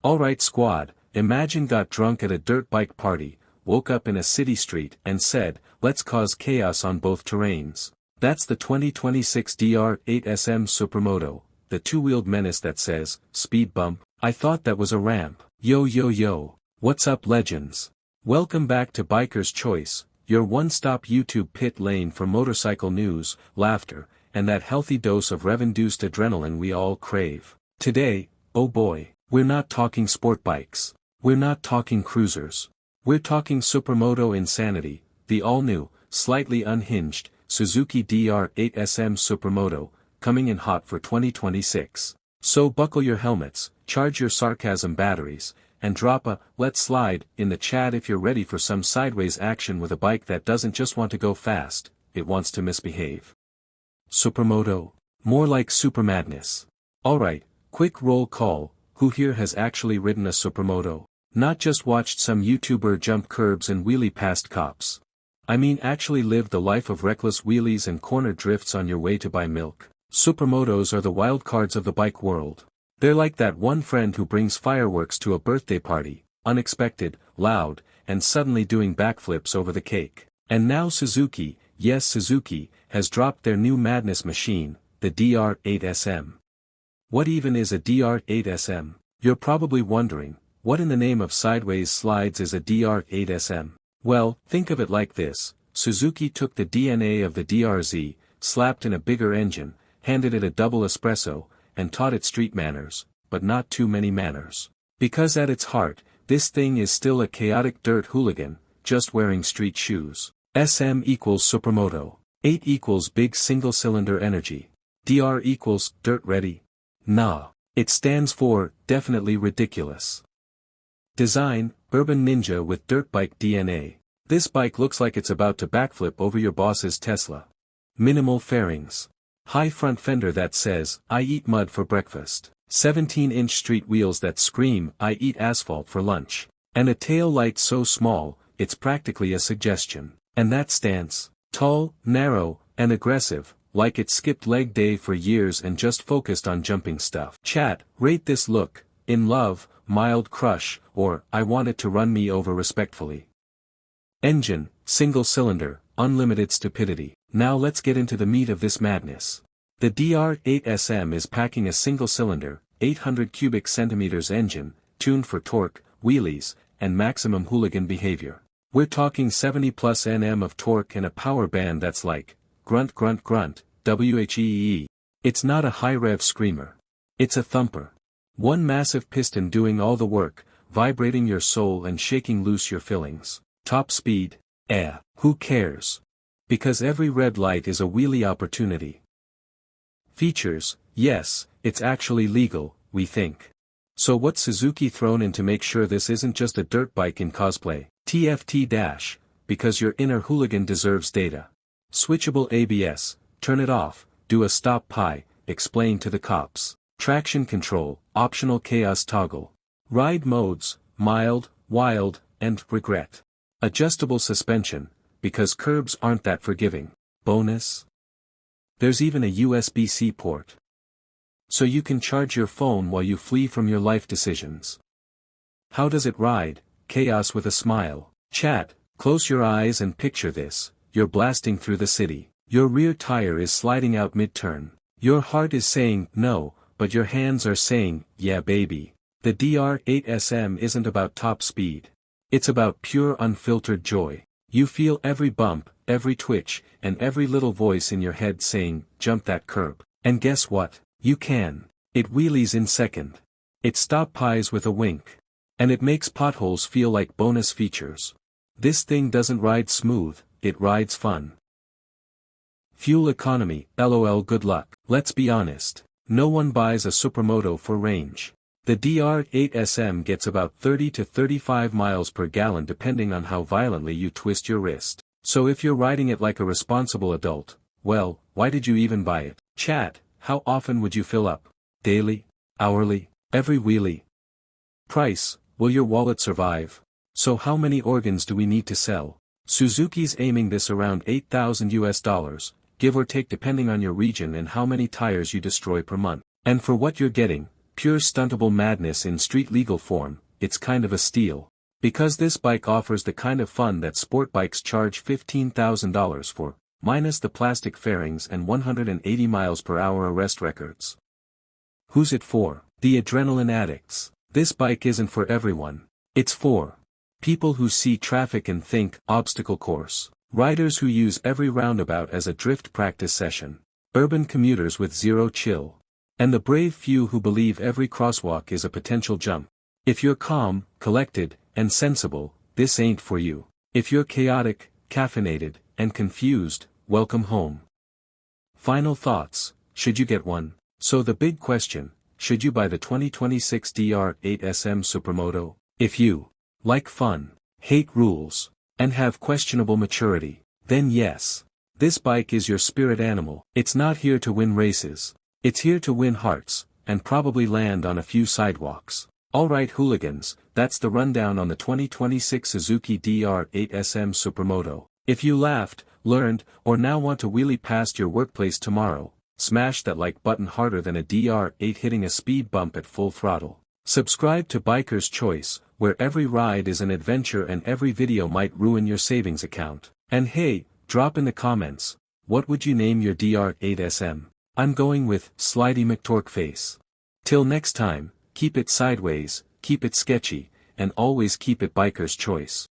Alright squad, imagine got drunk at a dirt bike party, woke up in a city street and said, let's cause chaos on both terrains. That's the 2026 DR-8 SM Supermoto, the two-wheeled menace that says, speed bump. I thought that was a ramp. Yo yo yo, what's up legends? Welcome back to Biker's Choice, your one-stop YouTube pit lane for motorcycle news, laughter, and that healthy dose of rev-induced adrenaline we all crave. Today, oh boy, we're not talking sport bikes. We're not talking cruisers. We're talking Supermoto insanity, the all-new, slightly unhinged, Suzuki DR-8 SM Supermoto, coming in hot for 2026. So buckle your helmets, charge your sarcasm batteries, and drop a "let's slide" in the chat if you're ready for some sideways action with a bike that doesn't just want to go fast, it wants to misbehave. Supermoto? More like super madness. Alright, quick roll call, who here has actually ridden a Supermoto? Not just watched some YouTuber jump curbs and wheelie past cops. I mean actually lived the life of reckless wheelies and corner drifts on your way to buy milk. Supermotos are the wild cards of the bike world. They're like that one friend who brings fireworks to a birthday party, unexpected, loud, and suddenly doing backflips over the cake. And now Suzuki, yes Suzuki, has dropped their new madness machine, the DR-8 SM. What even is a DR-8 SM? You're probably wondering, what in the name of sideways slides is a DR-8 SM? Well, think of it like this, Suzuki took the DNA of the DRZ, slapped in a bigger engine, handed it a double espresso, and taught it street manners, but not too many manners. Because at its heart, this thing is still a chaotic dirt hooligan, just wearing street shoes. SM equals Supermoto. 8 equals big single-cylinder energy. DR equals dirt ready. Nah. It stands for, definitely ridiculous. Design, urban ninja with dirt bike DNA. This bike looks like it's about to backflip over your boss's Tesla. Minimal fairings. High front fender that says, I eat mud for breakfast. 17-inch street wheels that scream, I eat asphalt for lunch. And a tail light so small, it's practically a suggestion. And that stance, tall, narrow, and aggressive, like it skipped leg day for years and just focused on jumping stuff. Chat, rate this look, in love, mild crush, or, I want it to run me over respectfully. Engine, single cylinder, unlimited stupidity. Now let's get into the meat of this madness. The DR-8 SM is packing a single-cylinder, 800 cubic centimeters engine, tuned for torque, wheelies, and maximum hooligan behavior. We're talking 70 plus Nm of torque and a power band that's like, grunt grunt grunt, wheeee. It's not a high-rev screamer. It's a thumper. One massive piston doing all the work, vibrating your soul and shaking loose your fillings. Top speed? Who cares? Because every red light is a wheelie opportunity. Features, yes, it's actually legal, we think. So what's Suzuki thrown in to make sure this isn't just a dirt bike in cosplay? TFT-, because your inner hooligan deserves data. Switchable ABS, turn it off, do a stop pie, explain to the cops. Traction control, optional chaos toggle. Ride modes, mild, wild, and regret. Adjustable suspension, because curbs aren't that forgiving. Bonus? There's even a USB-C port. So you can charge your phone while you flee from your life decisions. How does it ride? Chaos with a smile. Chat, close your eyes and picture this, you're blasting through the city. Your rear tire is sliding out mid-turn. Your heart is saying, no, but your hands are saying, yeah baby. The DR-8 SM isn't about top speed. It's about pure unfiltered joy. You feel every bump, every twitch, and every little voice in your head saying, jump that curb. And guess what? You can. It wheelies in second. It stop pies with a wink. And it makes potholes feel like bonus features. This thing doesn't ride smooth, it rides fun. Fuel economy, LOL good luck. Let's be honest. No one buys a Supermoto for range. The DR-8 SM gets about 30 to 35 miles per gallon depending on how violently you twist your wrist. So if you're riding it like a responsible adult, well, why did you even buy it? Chat, how often would you fill up? Daily? Hourly? Every wheelie? Price, will your wallet survive? So how many organs do we need to sell? Suzuki's aiming this around $8,000, give or take depending on your region and how many tires you destroy per month. And for what you're getting, pure stuntable madness in street legal form, it's kind of a steal. Because this bike offers the kind of fun that sport bikes charge $15,000 for, minus the plastic fairings and 180 miles per hour arrest records. Who's it for? The adrenaline addicts. This bike isn't for everyone. It's for people who see traffic and think obstacle course, riders who use every roundabout as a drift practice session, urban commuters with zero chill, and the brave few who believe every crosswalk is a potential jump. If you're calm, collected, and sensible, this ain't for you. If you're chaotic, caffeinated, and confused, welcome home. Final thoughts: should you get one? So the big question, should you buy the 2026 DR-8 SM Supermoto? If you like fun, hate rules, and have questionable maturity, then yes. This bike is your spirit animal. It's not here to win races. It's here to win hearts, and probably land on a few sidewalks. Alright hooligans, that's the rundown on the 2026 Suzuki DR-8 SM Supermoto. If you laughed, learned, or now want to wheelie past your workplace tomorrow, smash that like button harder than a DR-8 hitting a speed bump at full throttle. Subscribe to Biker's Choice, where every ride is an adventure and every video might ruin your savings account. And hey, drop in the comments, what would you name your DR-8 SM? I'm going with Slidey McTorqueface. Till next time, keep it sideways, keep it sketchy, and always keep it Biker's Choice.